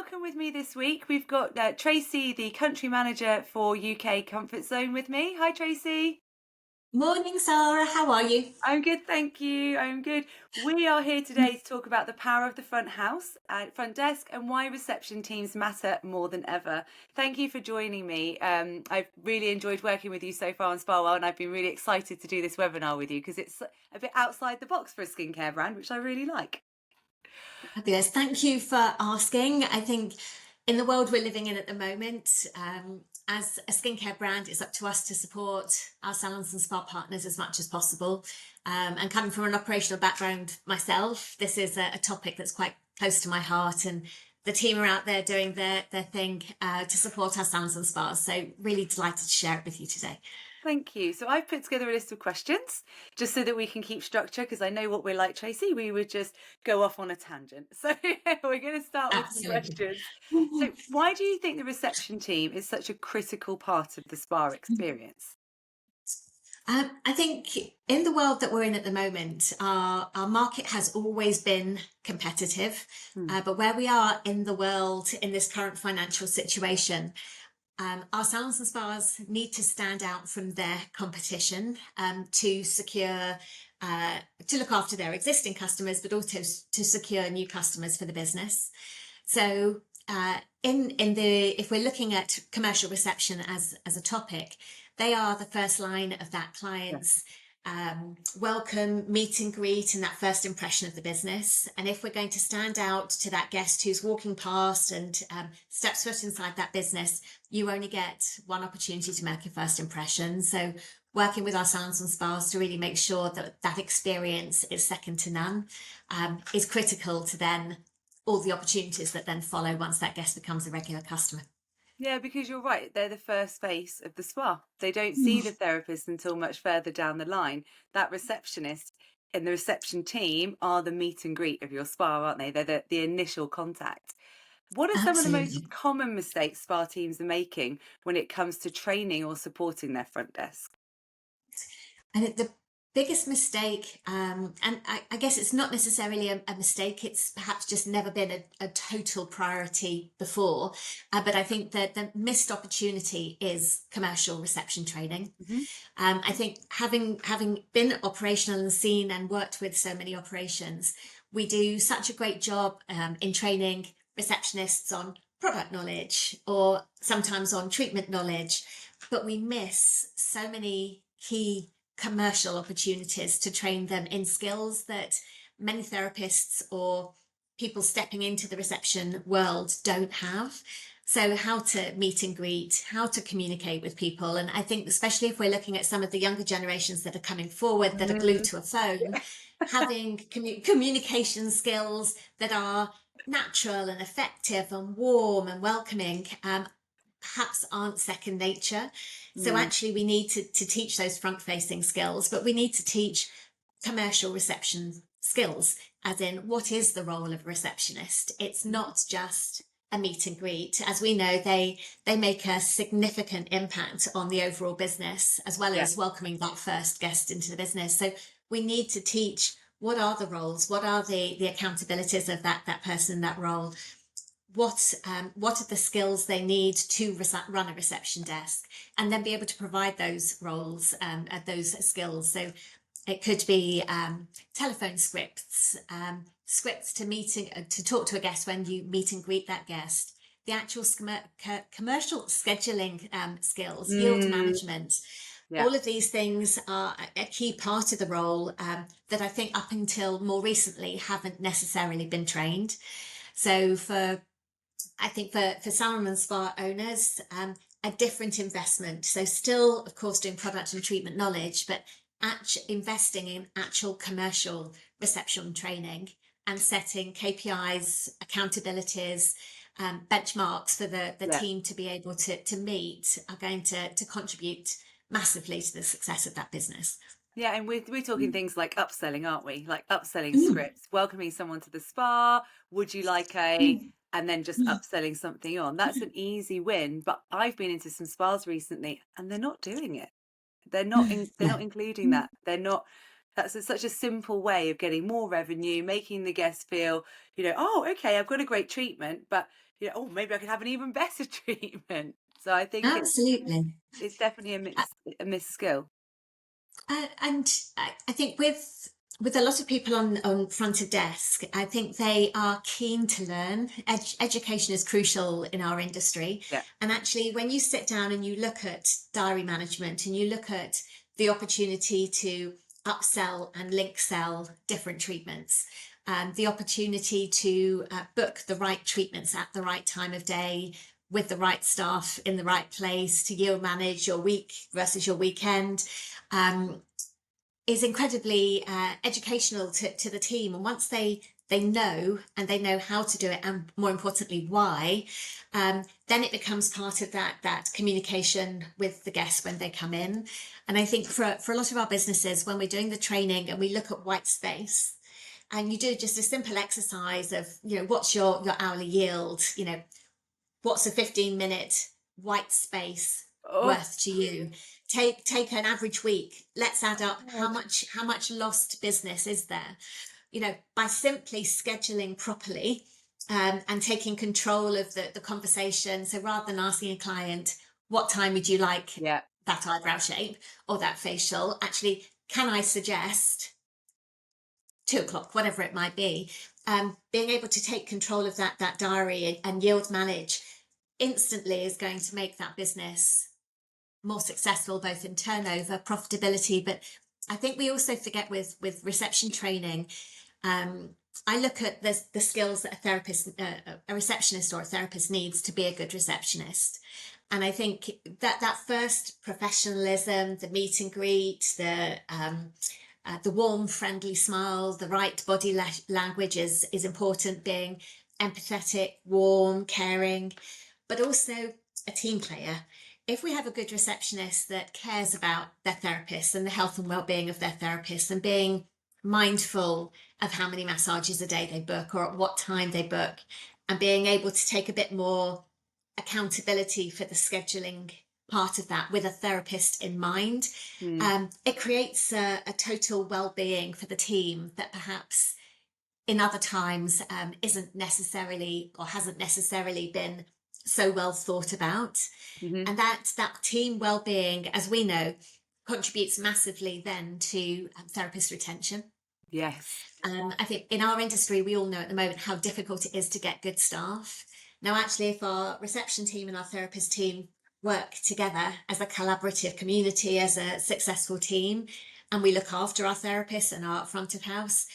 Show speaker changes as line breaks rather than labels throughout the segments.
welcome with me this week. We've got Tracy, the country manager for UK Comfort Zone with me. Hi, Tracy.
Morning, Sarah. How are you?
I'm good, thank you. I'm good. We are here today to talk about the power of the front house, front desk, and why reception teams matter more than ever. Thank you for joining me. I've really enjoyed working with you so far on Sparwell, and I've been really excited to do this webinar with you because it's a bit outside the box for a skincare brand, which I really like.
Fabulous. Thank you for asking. I think in the world we're living in at the moment, as a skincare brand, it's up to us to support our salons and spa partners as much as possible. And coming from an operational background myself, this is a topic that's quite close to my heart, and the team are out there doing their thing to support our salons and spas. So really delighted to share it with you today.
Thank you. So I've put together a list of questions just so that we can keep structure because I know what we're like, Tracy. We would just go off on a tangent. So we're going to start with some
Absolutely.
questions. So why do you think the reception team is such a critical part of the spa experience?
I think in the world that we're in at the moment, our market has always been competitive,
Hmm.
but where we are in the world in this current financial situation, our salons and spas need to stand out from their competition to secure, to look after their existing customers, but also to secure new customers for the business. So, if we're looking at commercial reception as a topic, they are the first line of that
Yeah.
client's welcome, meet and greet, and that first impression of the business. And if we're going to stand out to that guest who's walking past and steps foot inside that business, you only get one opportunity to make a first impression. So working with our salons and spas to really make sure that that experience is second to none is critical to then all the opportunities that then follow once that guest becomes a regular customer.
Yeah, because you're right. They're the first face of the spa. They don't see the therapist until much further down the line. That receptionist and the reception team are the meet and greet of your spa, aren't they? They're the initial contact. What are some of the most
Absolutely.
common mistakes spa teams are making when it comes to training or supporting their front desk?
And the biggest mistake, and I guess it's not necessarily a mistake, it's perhaps just never been a total priority before. But I think that the missed opportunity is commercial reception training.
Hmm.
I think having been operational and seen and worked with so many operations, we do such a great job in training receptionists on product knowledge or sometimes on treatment knowledge, but we miss so many key commercial opportunities to train them in skills that many therapists or people stepping into the reception world don't have. So how to meet and greet, how to communicate with people. And I think especially if we're looking at some of the younger generations that are coming forward that are glued
Mm.
to a phone, having communication skills that are natural and effective and warm and welcoming perhaps aren't second nature. So
Mm.
actually we need to teach those front facing skills, but we need to teach commercial reception skills, as in what is the role of a receptionist? It's not just a meet and greet. As we know, they make a significant impact on the overall business, as well
Yeah.
as welcoming that first guest into the business. So we need to teach what are the roles, what are the accountabilities of that person in that role, what are the skills they need to run a reception desk, and then be able to provide those roles those skills. So it could be telephone scripts, scripts to to talk to a guest when you meet and greet that guest, the actual commercial scheduling skills, yield
Mm.
management.
Yeah.
All of these things are a key part of the role that I think up until more recently haven't necessarily been trained. So I think for salon and spa owners, a different investment. So still, of course, doing product and treatment knowledge, but investing in actual commercial reception training and setting KPIs, accountabilities, benchmarks for the
Yeah.
team to be able to meet are going to contribute massively to the success of that business.
Yeah, and we're talking things like upselling, aren't we? Like upselling
Mm.
scripts, welcoming someone to the spa. Would you like a, and then just upselling something on. That's an easy win. But I've been into some spas recently, and they're not doing it. They're not
No.
including that. They're not. Such a simple way of getting more revenue, making the guest feel, oh, okay, I've got a great treatment, but oh, maybe I could have an even better treatment. So I think
Absolutely.
it's definitely a missed skill.
And I think with a lot of people on front of desk, I think they are keen to learn. Education is crucial in our industry.
Yeah.
And actually, when you sit down and you look at diary management and you look at the opportunity to upsell and link sell different treatments, the opportunity to book the right treatments at the right time of day with the right staff in the right place to yield manage your week versus your weekend, um, is incredibly educational to the team. And once they know, and they know how to do it, and more importantly why, then it becomes part of that communication with the guests when they come in. And I think for a lot of our businesses, when we're doing the training and we look at white space, and you do just a simple exercise of, what's your hourly yield, what's a 15-minute white space
Oh
worth to you? Take an average week. Let's add up how
God.
much lost business is there, by simply scheduling properly, and taking control of the conversation. So rather than asking a client, what time would you like
Yeah.
that eyebrow shape or that facial, actually, can I suggest 2 o'clock, whatever it might be, being able to take control of that diary and yield manage instantly is going to make that business more successful, both in turnover, profitability. But I think we also forget with reception training. I look at the skills that a receptionist or a therapist needs to be a good receptionist. And I think that first professionalism, the meet and greet, the warm, friendly smile, the right body language is important. Being empathetic, warm, caring, but also a team player. If we have a good receptionist that cares about their therapist and the health and well-being of their therapist, and being mindful of how many massages a day they book or at what time they book, and being able to take a bit more accountability for the scheduling part of that with a therapist in mind,
Mm.
it creates a total well-being for the team that perhaps in other times isn't necessarily or hasn't necessarily been so well thought about.
Hmm.
And that team well-being, as we know, contributes massively then to therapist retention.
Yes.
I think in our industry, we all know at the moment how difficult it is to get good staff. Now, actually, if our reception team and our therapist team work together as a collaborative community, as a successful team, and we look after our therapists and our front of house,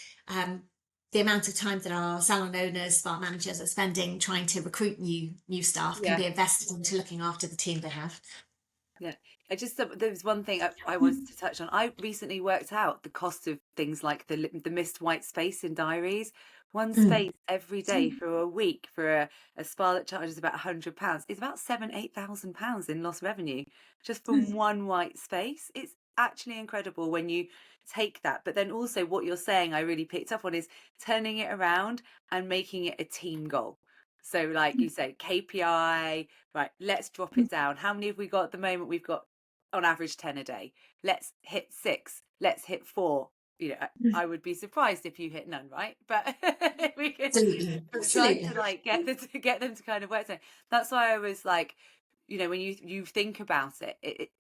the amount of time that our salon owners, spa managers are spending trying to recruit new staff can
Yeah.
be invested into looking after the team they have.
Yeah. There was one thing I wanted to touch on. I recently worked out the cost of things like the missed white space in diaries. One
Mm.
space every day for a week for a spa that charges about £100 is about £8,000 in lost revenue just from one white space. It's actually incredible when you take that. But then also what you're saying, I really picked up on is turning it around and making it a team goal. So like you say, KPI, right, let's drop it down. How many have we got at the moment? We've got on average 10 a day. Let's hit 6. Let's hit 4. I would be surprised if you hit none, right? But we can
Absolutely,
try to
absolutely.
like get them to kind of work. So that's why I was like, when you think about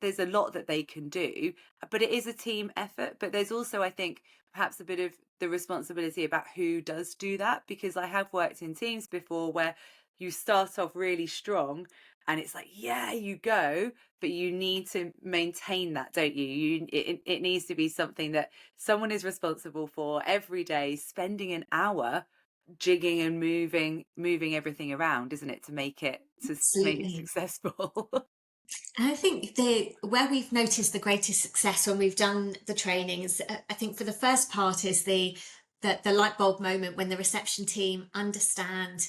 there's a lot that they can do, but it is a team effort. But there's also, I think, perhaps a bit of the responsibility about who does do that, because I have worked in teams before where you start off really strong and it's like, yeah, you go, but you need to maintain that, don't you? It needs to be something that someone is responsible for every day, spending an hour jigging and moving everything around, isn't it, to make it
Absolutely.
successful.
And I think where we've noticed the greatest success when we've done the trainings, I think for the first part is the light bulb moment when the reception team understand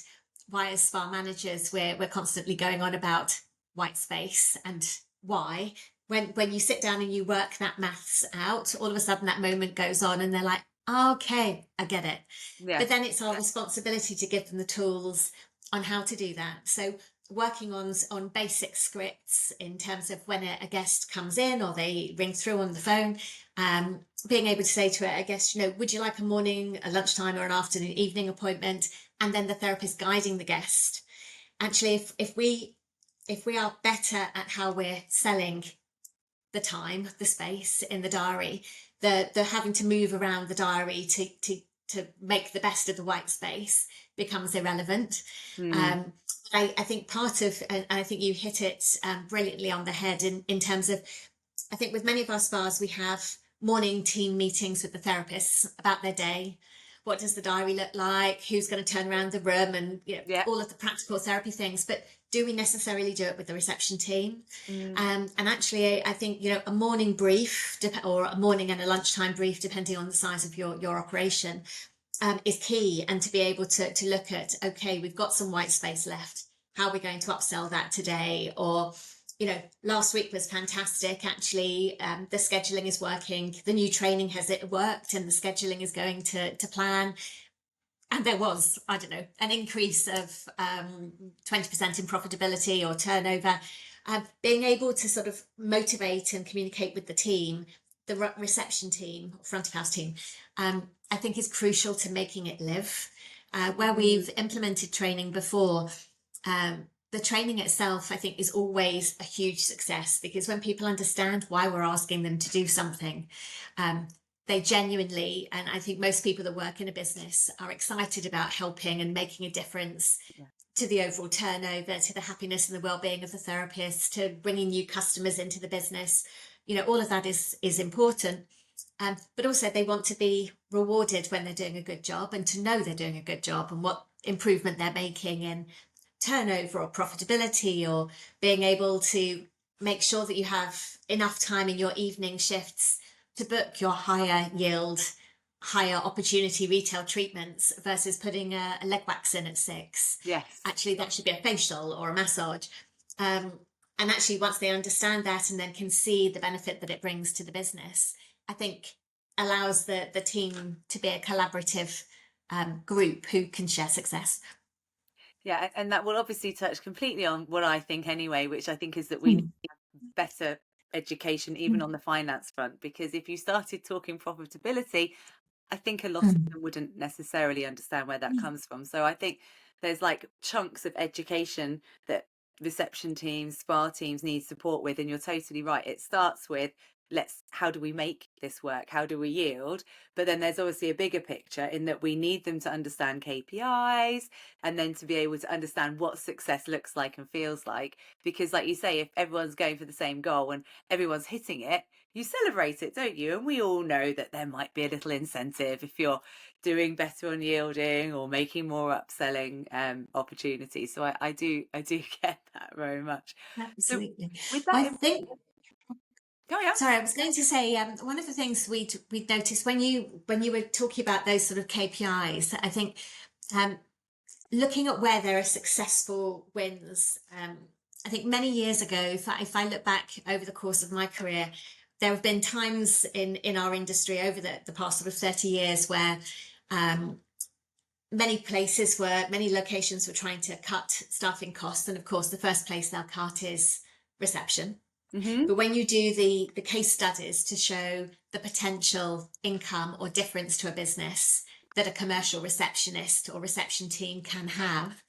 why as spa managers we're constantly going on about white space and why. When you sit down and you work that maths out, all of a sudden that moment goes on and they're like, okay, I get it.
Yeah.
But then it's our responsibility to give them the tools on how to do that. So working on basic scripts in terms of when a guest comes in or they ring through on the phone, being able to say to a guest, would you like a morning, a lunchtime, or an afternoon, evening appointment? And then the therapist guiding the guest. actually, if we are better at how we're selling the time, the space in the diary, the having to move around the diary to make the best of the white space becomes irrelevant.
Mm.
Um, I think part of, and I think you hit it brilliantly on the head in terms of, I think with many of our spas, we have morning team meetings with the therapists about their day. What does the diary look like? Who's going to turn around the room, and
Yeah.
all of the practical therapy things. But do we necessarily do it with the reception team?
Mm.
And actually, I think a morning brief or a morning and a lunchtime brief, depending on the size of your operation, is key. And to be able to look at, okay, we've got some white space left. How are we going to upsell that today? Or last week was fantastic. Actually, the scheduling is working. The new training has it worked, and the scheduling is going to plan. And there was, I don't know, an increase of 20% in profitability or turnover. Being able to sort of motivate and communicate with the team, the reception team, front of house team, I think is crucial to making it live. Where we've implemented training before, the training itself, I think, is always a huge success, because when people understand why we're asking them to do something, they genuinely, and I think most people that work in a business are excited about helping and making a difference
Yeah.
to the overall turnover, to the happiness and the well-being of the therapist, to bringing new customers into the business. All of that is important. But also they want to be rewarded when they're doing a good job, and to know they're doing a good job and what improvement they're making in turnover or profitability, or being able to make sure that you have enough time in your evening shifts to book your higher yield, higher opportunity retail treatments versus putting a leg wax in at 6.
Yes.
Actually, that should be a facial or a massage. And actually, once they understand that and then can see the benefit that it brings to the business, I think allows the team to be a collaborative group who can share success.
Yeah, and that will obviously touch completely on what I think anyway, which I think is that we need
Mm.
better education even on the finance front, because if you started talking profitability, I think a lot of
Mm.
them wouldn't necessarily understand where that comes from. So I think there's like chunks of education that reception teams, spa teams need support with. And you're totally right. It starts with, how do we make this work? How do we yield? But then there's obviously a bigger picture in that we need them to understand KPIs, and then to be able to understand what success looks like and feels like. Because like you say, if everyone's going for the same goal and everyone's hitting it, you celebrate it, don't you? And we all know that there might be a little incentive if you're doing better on yielding or making more upselling opportunities. So I do get that very much. So
Absolutely.
with
Well,
that
I think,
carry on.
sorry, I was going to say, one of the things we'd noticed when you were talking about those sort of KPIs, I think um, looking at where there are successful wins. I think many years ago, if I look back over the course of my career, there have been times in our industry over the past sort of 30 years where um, many locations were trying to cut staffing costs. And of course, the first place they'll cut is reception.
Mm-hmm.
But when you do the case studies to show the potential income or difference to a business that a commercial receptionist or reception team can have,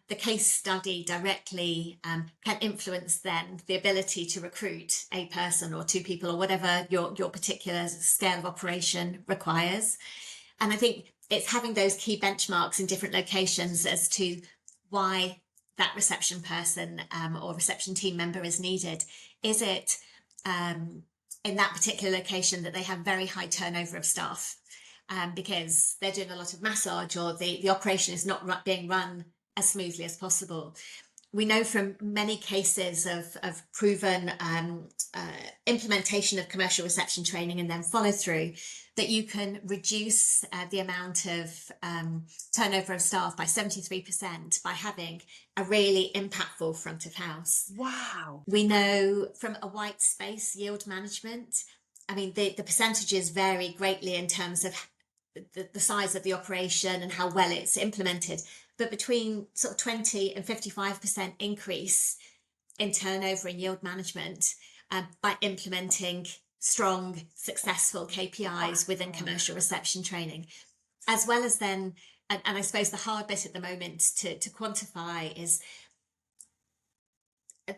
the case study directly can influence then the ability to recruit a person or 2 people or whatever your particular scale of operation requires. And I think it's having those key benchmarks in different locations as to why that reception person or reception team member is needed. Is it in that particular location that they have very high turnover of staff because they're doing a lot of massage, or the operation is not being run as smoothly as possible? We know from many cases of proven implementation of commercial reception training and then follow through that you can reduce the amount of turnover of staff by 73% by having a really impactful front of house.
Wow.
We know from a white space yield management, I mean, the percentages vary greatly in terms of the size of the operation and how well it's implemented, but between sort of 20 and 55% increase in turnover and yield management by implementing strong, successful KPIs within commercial reception training, as well as then and I suppose the hard bit at the moment to quantify is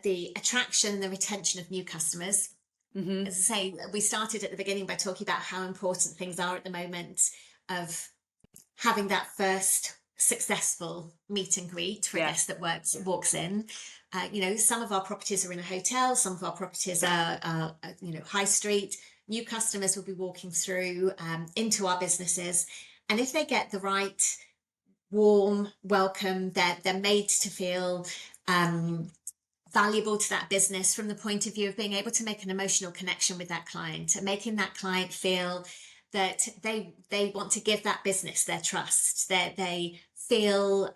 the attraction and the retention of new customers.
Hmm.
As I say, we started at the beginning by talking about how important things are at the moment of having that first successful meet and greet for a
Yeah.
guest that walks in. Some of our properties are in a hotel, some of our properties are high street. New customers will be walking through into our businesses, and if they get the right warm welcome, they're made to feel valuable to that business from the point of view of being able to make an emotional connection with that client and making that client feel that they want to give that business their trust, that they feel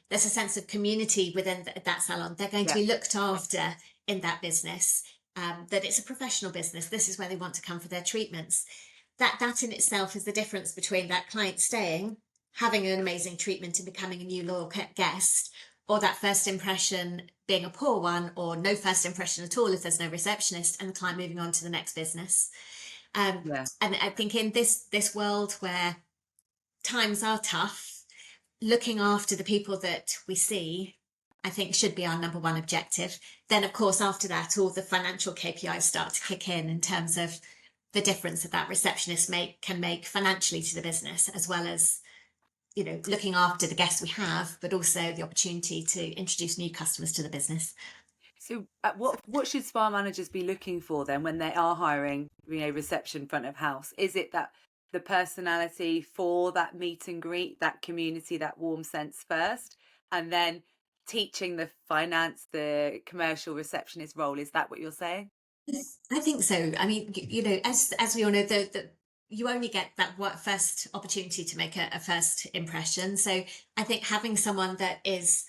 there's a sense of community within that salon. They're going to
Yeah.
be looked after in that business, that it's a professional business. This is where they want to come for their treatments. That in itself is the difference between that client staying, having an amazing treatment and becoming a new loyal guest, or that first impression being a poor one, or no first impression at all if there's no receptionist, and the client moving on to the next business.
Yeah.
And I think in this world where times are tough, looking after the people that we see, I think should be our number one objective. Then, of course, after that, all the financial KPIs start to kick in terms of the difference that receptionist can make financially to the business, as well as looking after the guests we have, but also the opportunity to introduce new customers to the business.
So, what should spa managers be looking for then when they are hiring, reception, front of house? Is it that the personality for that meet and greet, that community, that warm sense first, and then teaching the finance, the commercial receptionist role? Is that what you're saying?
I think so. I mean, as we all know, you only get that first opportunity to make a first impression. So I think having someone that is,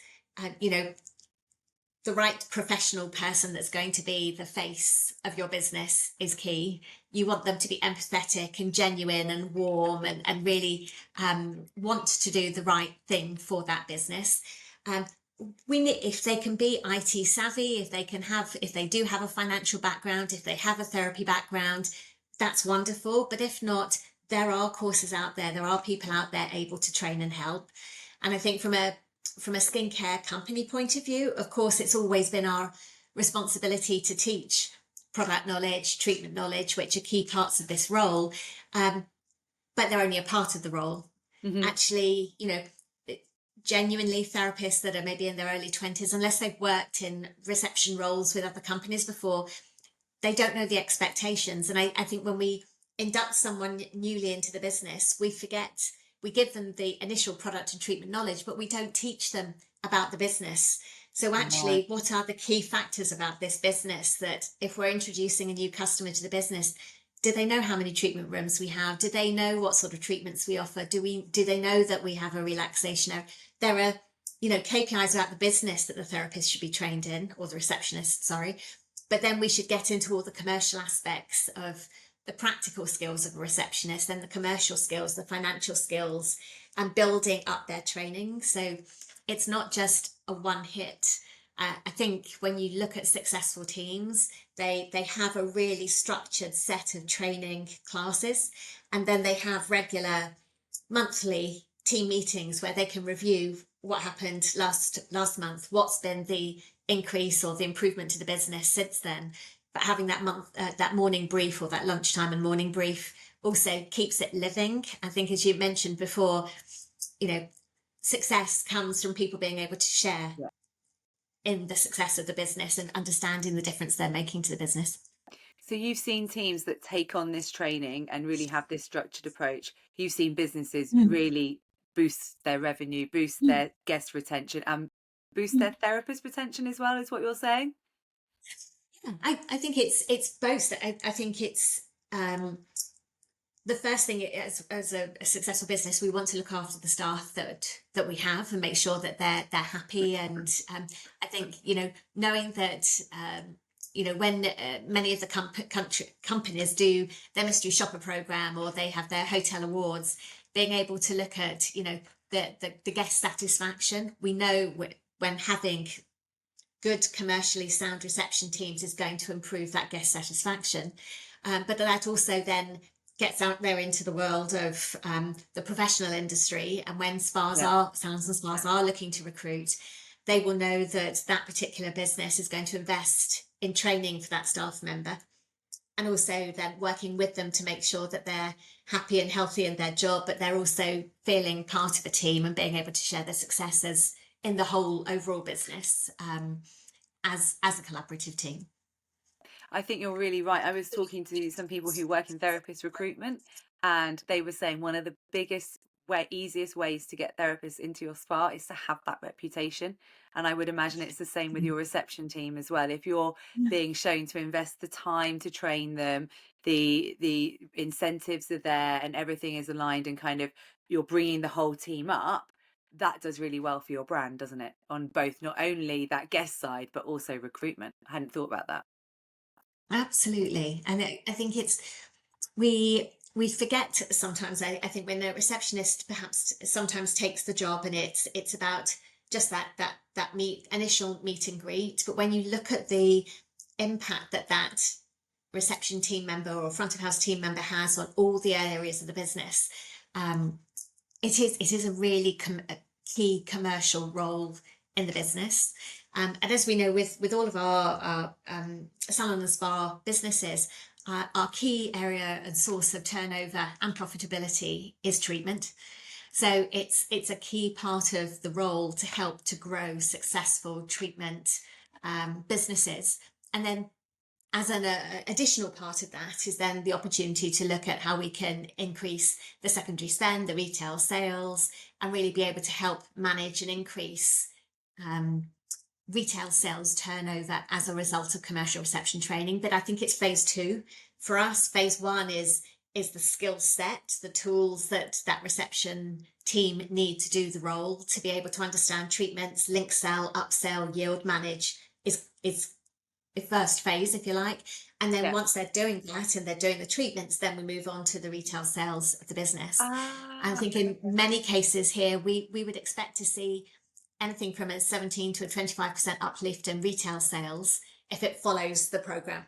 the right professional person that's going to be the face of your business is key. You want them to be empathetic and genuine and warm, and really want to do the right thing for that business. Um, if they can be IT savvy, if they do have a financial background, if they have a therapy background, that's wonderful. But if not, there are courses out there are people out there able to train and help. And I think from a skincare company point of view, of course, it's always been our responsibility to teach product knowledge, treatment knowledge, which are key parts of this role. But they're only a part of the role.
Hmm.
Actually, genuinely, therapists that are maybe in their early 20s, unless they've worked in reception roles with other companies before, they don't know the expectations. And I think when we induct someone newly into the business, we give them the initial product and treatment knowledge, but we don't teach them about the business. So
Right.
actually, what are the key factors about this business that if we're introducing a new customer to the business, do they know how many treatment rooms we have? Do they know what sort of treatments we offer? Do they know that we have a relaxation area? There are, KPIs about the business that the therapist should be trained in, or the receptionist, sorry. But then we should get into all the commercial aspects of the practical skills of a receptionist, and the commercial skills, the financial skills, and building up their training. So it's not just a one hit. I think when you look at successful teams, they have a really structured set of training classes, and then they have regular monthly team meetings where they can review what happened last month, what's been the increase or the improvement to the business since then. But having that morning brief, or that lunchtime and morning brief, also keeps it living. I think, as you mentioned before, success comes from people being able to share
Yeah.
in the success of the business and understanding the difference they're making to the business.
So you've seen teams that take on this training and really have this structured approach. You've seen businesses
Mm.
really boost their revenue, boost
Mm.
their guest retention, and boost
Mm.
their therapist retention as well, is what you're saying?
Yeah, I think it's both. I think it's the first thing, as a successful business, we want to look after the staff that we have and make sure that they're happy. And I think knowing that when many of the companies do their mystery shopper program, or they have their hotel awards, being able to look at the guest satisfaction. We know when having good commercially sound reception teams is going to improve that guest satisfaction, but that also then gets out there into the world of the professional industry, and when
Yeah.
salons and spas are looking to recruit, they will know that that particular business is going to invest in training for that staff member, and also then working with them to make sure that they're happy and healthy in their job, but they're also feeling part of a team and being able to share their successes in the whole overall business, as a collaborative team.
I think you're really right. I was talking to some people who work in therapist recruitment, and they were saying one of the biggest easiest ways to get therapists into your spa is to have that reputation. And I would imagine it's the same with your reception team as well. If you're being shown to invest the time to train them, the incentives are there, and everything is aligned, and kind of you're bringing the whole team up, that does really well for your brand, doesn't it? On both, not only that guest side, but also recruitment. I hadn't thought about that.
Absolutely. And I think we forget sometimes. I think when a receptionist perhaps sometimes takes the job, and it's about just that initial meet and greet. But when you look at the impact that reception team member or front of house team member has on all the areas of the business, um, it is a really a key commercial role in the business. And as we know, with all of our salon and spa businesses, our key area and source of turnover and profitability is treatment. So it's a key part of the role to help to grow successful treatment businesses. And then as an additional part of that is then the opportunity to look at how we can increase the secondary spend, the retail sales, and really be able to help manage and increase um, retail sales turnover as a result of commercial reception training. But I think it's phase two. For us, phase one is the skill set, the tools that reception team need to do the role, to be able to understand treatments, link sell, upsell, yield manage is the first phase, if you like. And then
Yeah.
once they're doing that and they're doing the treatments, then we move on to the retail sales of the business. I
Ah,
think in many cases here, we would expect to see anything from a 17 to a 25% uplift in retail sales if it follows the program.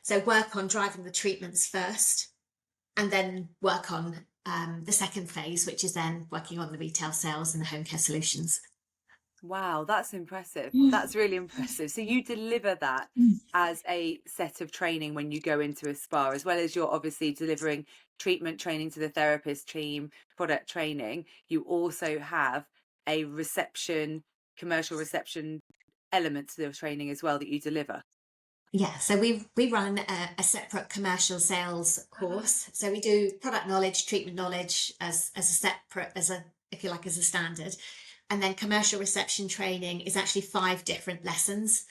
So work on driving the treatments first, and then work on the second phase, which is then working on the retail sales and the home care solutions.
wow, that's impressive.
Mm.
That's really impressive. So you deliver that
Mm.
as a set of training when you go into a spa, as well as you're obviously delivering treatment training to the therapist team, product training. You also have a reception, commercial reception element to the training as well that you deliver.
Yeah, so we run a separate commercial sales
Ah,
course. So we do product knowledge, treatment knowledge as a separate, as a, if you like, as a standard. And then commercial reception training is actually 5 different lessons.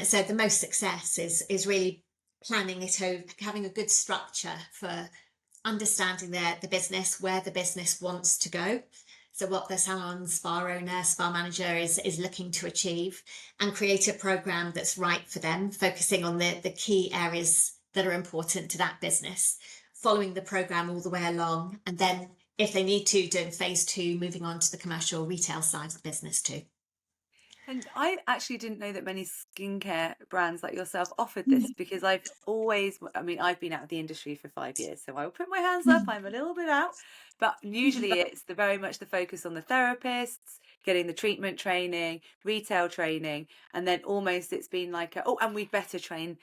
So the most success is really planning it over, having a good structure for understanding the business, where the business wants to go. So what the salon spa owner, spa manager is looking to achieve, and create a program that's right for them, focusing on the key areas that are important to that business, following the program all the way along. And then if they need to, doing phase two, moving on to the commercial retail side of the business too.
and I actually didn't know that many skincare brands like yourself offered this, because I've always, I mean, I've been out of the industry for 5 years, so I will put my hands up. I'm a little bit out, but usually it's very much the focus on the therapists, getting the treatment training, retail training, and then almost it's been like, oh, and we'd better train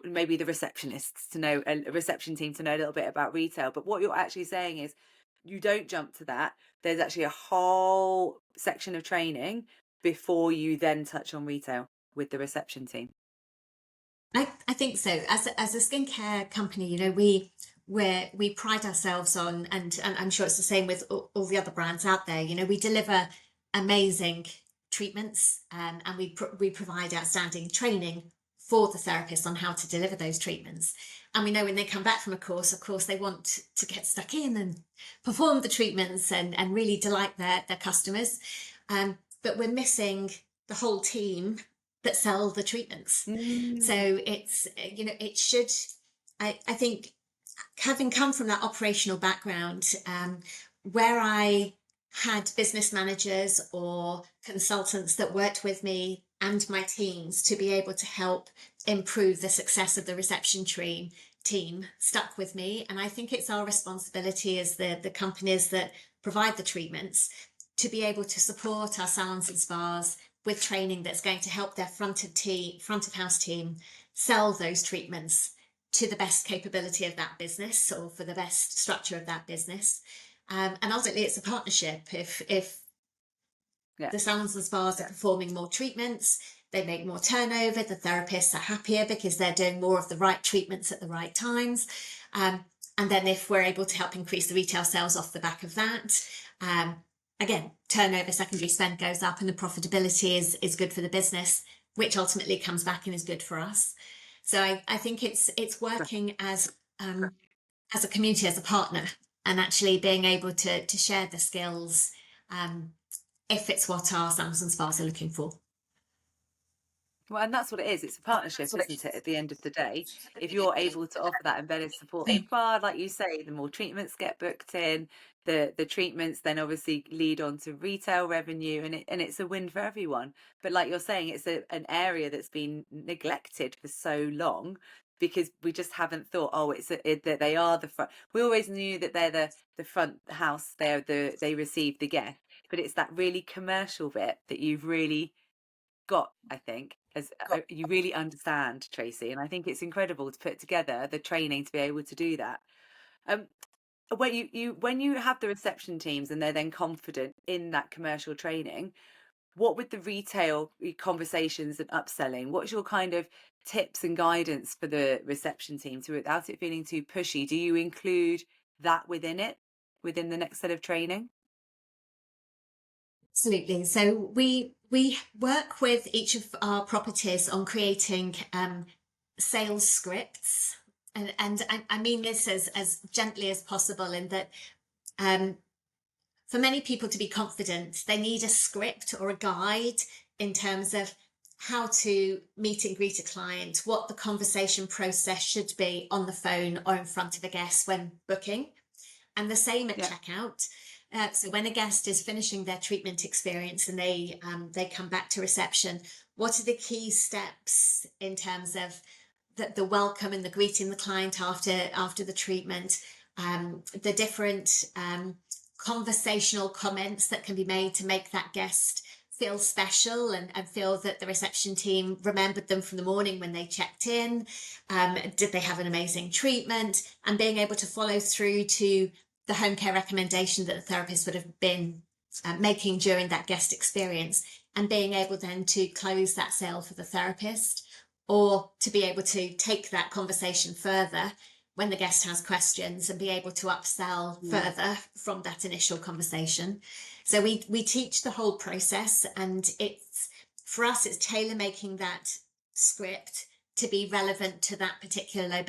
maybe the receptionists to know, a reception team to know a little bit about retail. But what you're actually saying is you don't jump to that. There's actually a whole section of training before you then touch on retail with the reception team.
I think so. As a skincare company, we pride ourselves on, and I'm sure it's the same with all the other brands out there. We deliver amazing treatments, and we provide outstanding training for the therapist on how to deliver those treatments. And we know when they come back from a course, of course, they want to get stuck in and perform the treatments and really delight their customers. But we're missing the whole team that sell the treatments. So
Mm.
it should, I think, having come from that operational background, where I had business managers or consultants that worked with me and my teams to be able to help improve the success of the reception team stuck with me. And I think it's our responsibility as the companies that provide the treatments to be able to support our salons and spas with training that's going to help their front of house team sell those treatments to the best capability of that business or for the best structure of that business. And ultimately, it's a partnership. If
Yeah.
the salons and spas are performing more treatments, they make more turnover, the therapists are happier because they're doing more of the right treatments at the right times. And then if we're able to help increase the retail sales off the back of that, again, turnover, secondary spend goes up and the profitability is good for the business, which ultimately comes back and is good for us. So I think it's working as a community, as a partner, and actually being able to share the skills if it's what our salons and spas are looking for.
Well, and that's what it is. It's a partnership, isn't it? At the end of the day, if you're able to offer that embedded support in spa, like you say, the more treatments get booked in, the treatments then obviously lead on to retail revenue, and it's a win for everyone. But like you're saying, it's an area that's been neglected for so long because we just haven't thought, oh, that they are the front. We always knew that they're the front house. They receive the guest, but it's that really commercial bit that you've really got, I think, as you really understand, Tracy, and I think it's incredible to put together the training to be able to do that. Um, when you have the reception teams and they're then confident in that commercial training, what with the retail conversations and upselling, what's your kind of tips and guidance for the reception team to, without it feeling too pushy, do you include that within the next set of training?
Absolutely. So we work with each of our properties on creating sales scripts, and I mean this as gently as possible, in that um, for many people to be confident, they need a script or a guide in terms of how to meet and greet a client, what the conversation process should be on the phone or in front of a guest when booking, and the same at
Yeah.
checkout. So when a guest is finishing their treatment experience and they come back to reception, what are the key steps in terms of the welcome and the greeting the client after the treatment, the different conversational comments that can be made to make that guest feel special and feel that the reception team remembered them from the morning when they checked in. Did they have an amazing treatment? And being able to follow through to the home care recommendation that the therapist would have been making during that guest experience, and being able then to close that sale for the therapist, or to be able to take that conversation further when the guest has questions and be able to upsell
Mm.
further from that initial conversation. So we teach the whole process, and it's, for us, it's tailor making that script to be relevant to that particular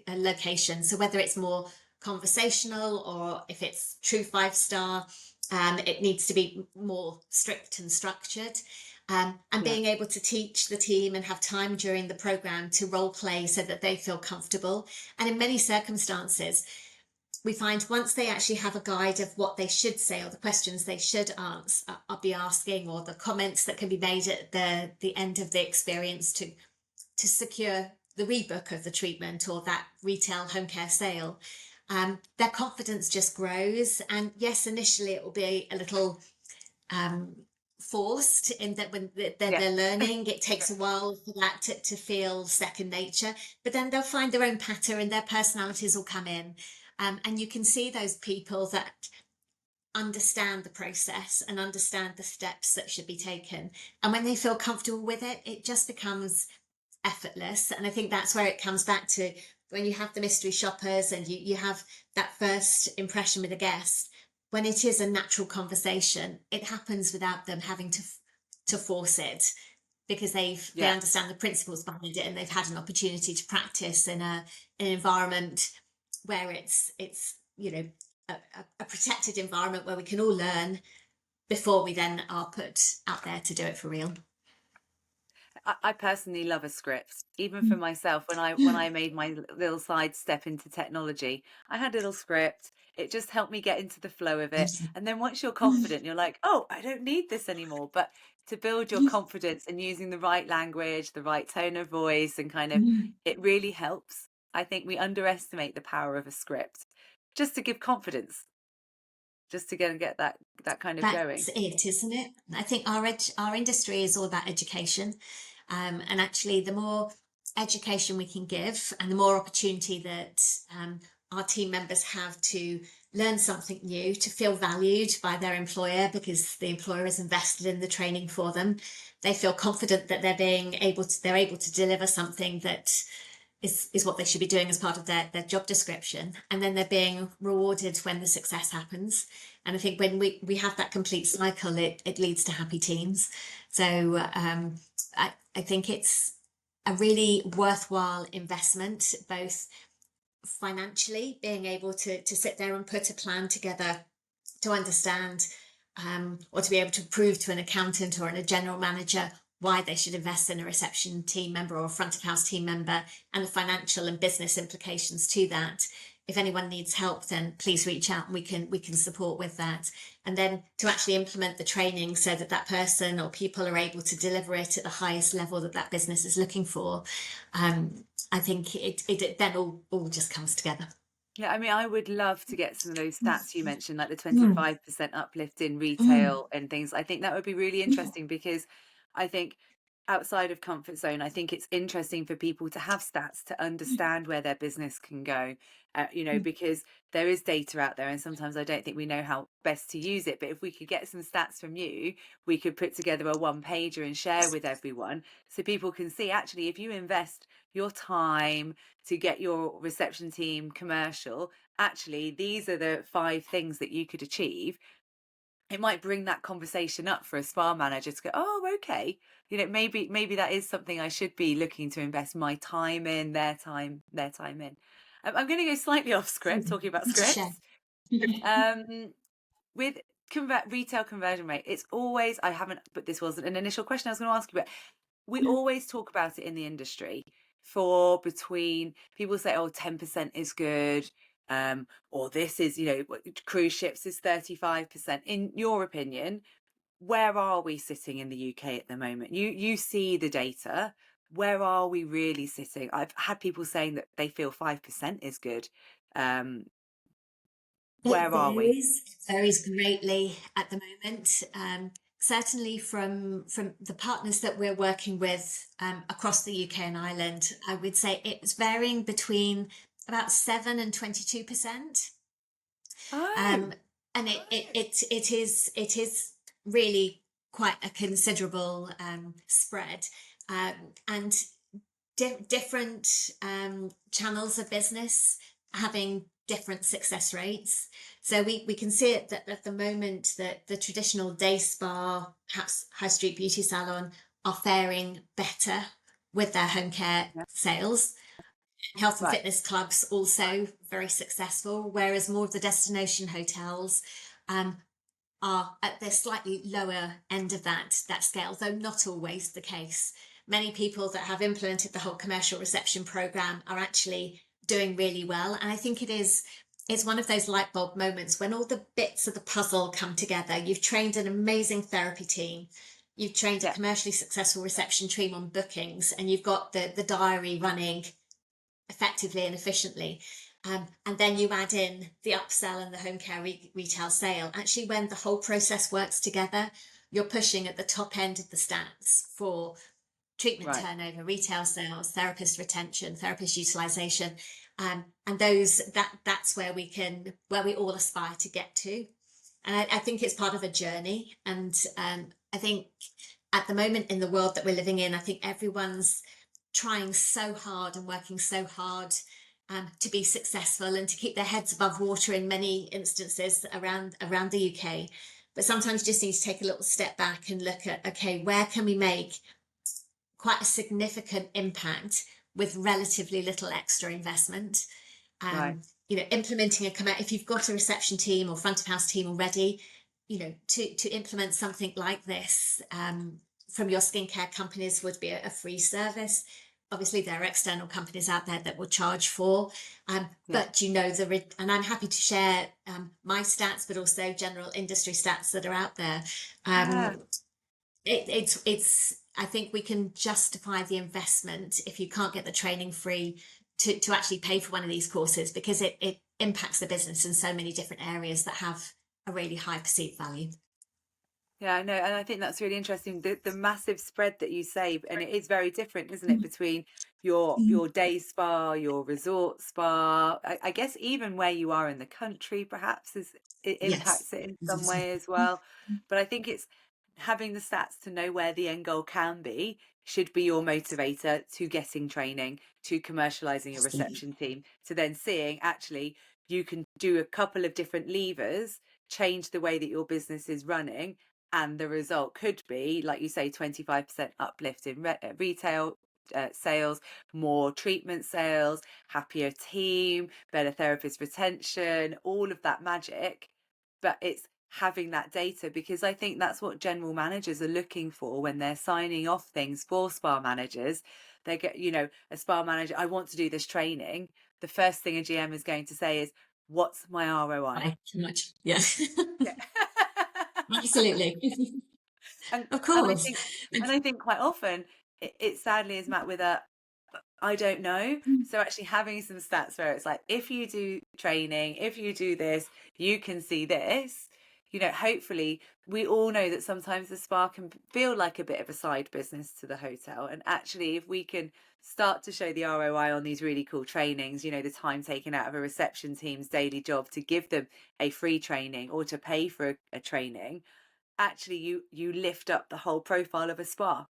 location. So whether it's more conversational or if it's true 5 star, it needs to be more strict and structured. And
Yeah.
being able to teach the team and have time during the program to role play so that they feel comfortable. And in many circumstances, we find once they actually have a guide of what they should say or the questions they should answer, I'll be asking, or the comments that can be made at the end of the experience to secure the rebook of the treatment or that retail home care sale, their confidence just grows. And yes, initially it will be a little um, forced in that when
Yeah.
they're learning, it takes a while for that to feel second nature, but then they'll find their own pattern and their personalities will come in. And you can see those people that understand the process and understand the steps that should be taken. And when they feel comfortable with it, it just becomes effortless. And I think that's where it comes back to when you have the mystery shoppers and you have that first impression with a guest. When it is a natural conversation, it happens without them having to force it, because they
Yeah.
understand the principles behind it and they've had an opportunity to practice in an environment where it's a protected environment where we can all learn before we then are put out there to do it for real.
I personally love a script, even for myself. When I made my little side step into technology, I had a little script. It just helped me get into the flow of it. And then once you're confident, you're like, oh, I don't need this anymore. But to build your confidence and using the right language, the right tone of voice, and kind of, it really helps. I think we underestimate the power of a script just to give confidence, just to get that kind of going.
That's it, isn't it? I think our industry is all about education, and actually, the more education we can give, and the more opportunity that our team members have to learn something new, to feel valued by their employer because the employer is invested in the training for them. They feel confident that they're able to deliver something that is what they should be doing as part of their job description, and then they're being rewarded when the success happens. And I think when we have that complete cycle, it leads to happy teams. So I think it's a really worthwhile investment, both financially, being able to sit there and put a plan together to understand, or to be able to prove to an accountant or a general manager why they should invest in a reception team member or a front of house team member, and the financial and business implications to that. If anyone needs help, then please reach out and we can support with that. And then to actually implement the training so that that person or people are able to deliver it at the highest level that that business is looking for. I think it then all just comes together.
Yeah, I mean, I would love to get some of those stats you mentioned, like the
Mm,
25% uplift in
mm,
retail and things. I think that would be really interesting because I think outside of comfort zone, I think it's interesting for people to have stats to understand where their business can go,
mm.
because there is data out there and sometimes I don't think we know how best to use it. But if we could get some stats from you, we could put together a one pager and share with everyone so people can see actually if you invest your time to get your reception team commercial, actually, these are the 5 things that you could achieve. It might bring that conversation up for a spa manager to go, oh, okay, maybe that is something I should be looking to invest my time in, their time in. I'm going to go slightly off script, talking about
To share.
scripts. Um, with retail conversion rate, it's always, I haven't, but this wasn't an initial question I was going to ask you, but we always talk about it in the industry for between people say, oh, 10% is good. Or this is, cruise ships is 35%. In your opinion, where are we sitting in the UK at the moment? You see the data. Where are we really sitting? I've had people saying that they feel 5% is good. Um,
It
where are we?
varies greatly at the moment. Certainly from the partners that we're working with across the UK and Ireland, I would say it's varying between about 7 and 22%.
Oh,
Um, and it is really quite a considerable spread. And different channels of business having different success rates. So we can see it that at the moment that the traditional day spa, perhaps high street beauty salon, are faring better with their home care
yeah,
sales. Health and
right,
fitness clubs also very successful, whereas more of the destination hotels are at the slightly lower end of that scale, though not always the case. Many people that have implemented the whole commercial reception program are actually doing really well, and I think it's one of those light bulb moments when all the bits of the puzzle come together. You've trained an amazing therapy team, you've trained a
yeah,
commercially successful reception team on bookings, and you've got the diary running effectively and efficiently. And then you add in the upsell and the home care retail sale. Actually, when the whole process works together, you're pushing at the top end of the stats for treatment
right,
turnover, retail sales, therapist retention, therapist utilization, and that's where we all aspire to get to. And I think it's part of a journey. And I think at the moment in the world that we're living in, I think everyone's trying so hard and working so hard to be successful and to keep their heads above water in many instances around the UK. But sometimes you just need to take a little step back and look at, okay, where can we make quite a significant impact with relatively little extra investment?
right.
Implementing if you've got a reception team or front of house team already, to implement something like this from your skincare companies would be a free service. Obviously, there are external companies out there that will charge for,
Yeah.
but and I'm happy to share my stats, but also general industry stats that are out there.
Yeah.
Um, it's I think we can justify the investment if you can't get the training free to actually pay for one of these courses, because it impacts the business in so many different areas that have a really high perceived value.
Yeah, I know, and I think that's really interesting. The massive spread that you save, and it is very different, isn't it, between your day spa, your resort spa. I guess even where you are in the country, perhaps is it
Yes.
impacts it in some way as well. But I think it's having the stats to know where the end goal can be should be your motivator to getting training, to commercializing your
Absolutely.
reception team, to then seeing actually you can do a couple of different levers, change the way that your business is running, and the result could be, like you say, 25% uplift in retail sales, more treatment sales, happier team, better therapist retention, all of that magic. But it's having that data, because I think that's what general managers are looking for when they're signing off things for spa managers. They get, a spa manager, I want to do this training. The first thing a GM is going to say is, what's my ROI?
Right, too much. Yeah.
Yeah.
Absolutely.
and
Of
and I
course.
think and I think quite often it sadly is met with a I don't know. So actually having some stats where it's like, if you do training, if you do this, you can see this. Hopefully we all know that sometimes the spa can feel like a bit of a side business to the hotel. And actually, if we can start to show the ROI on these really cool trainings, the time taken out of a reception team's daily job to give them a free training or to pay for a training, actually you lift up the whole profile of a spa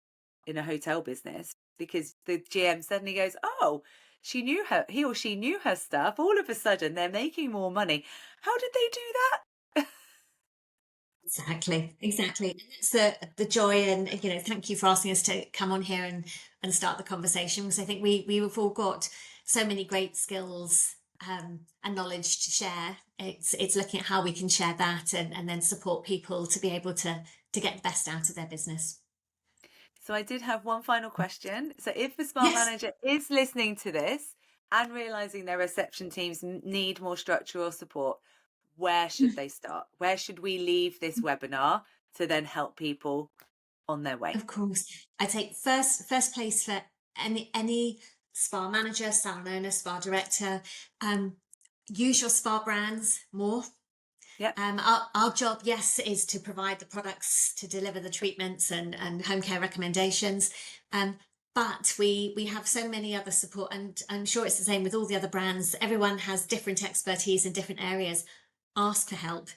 in a hotel business, because the GM suddenly goes, oh, he or she knew her stuff. All of a sudden they're making more money. How did they do that?
Exactly, exactly. And it's the joy, and thank you for asking us to come on here and start the conversation, because I think we've all got so many great skills and knowledge to share. It's looking at how we can share that, and then support people to be able to get the best out of their business.
So I did have one final question. So if the spa
Yes.
manager is listening to this and realizing their reception teams need more structural support, where should they start? Where should we leave this webinar to then help people on their way?
Of course. I take first place for any spa manager, salon owner, spa director. Um, Use your spa brands more.
Yep.
Our job, yes, is to provide the products to deliver the treatments and home care recommendations. But we have so many other support, and I'm sure it's the same with all the other brands. Everyone has different expertise in different areas. Ask for help.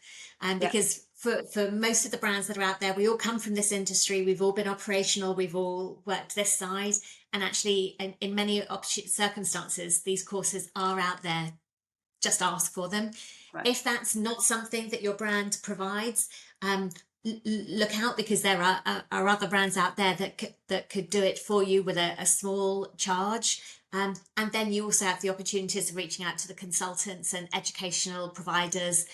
Yep.
Because for most of the brands that are out there, we all come from this industry. We've all been operational. We've all worked this side. And actually, in many circumstances, these courses are out there. Just ask for them.
Right.
If that's not something that your brand provides, look out, because there are other brands out there that could do it for you with a small charge. And then you also have the opportunities of reaching out to the consultants and educational providers,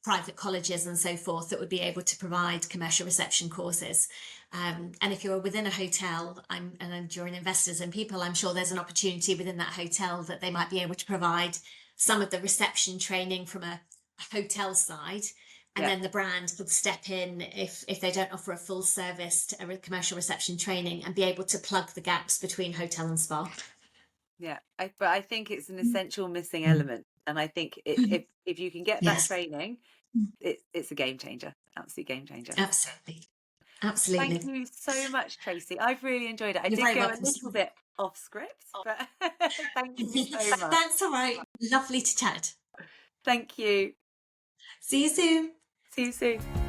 private colleges and so forth, that would be able to provide commercial reception courses. And if you're within a hotel, and you're an investors and people, I'm sure there's an opportunity within that hotel that they might be able to provide some of the reception training from a hotel side, and
Yeah.
then the brand could step in if they don't offer a full service to a commercial reception training, and be able to plug the gaps between hotel and spa.
Yeah, but I think it's an essential missing element, and I think if you can get that
Yes,
training, it's a game changer, absolute game changer.
absolutely,
Thank
absolutely.
you so much, Tracy. I've really enjoyed it. I
You're
did
very
go a
welcome.
little bit off script, but thank you so much.
That's all right. Lovely to chat.
Thank you.
See you soon.
See you soon.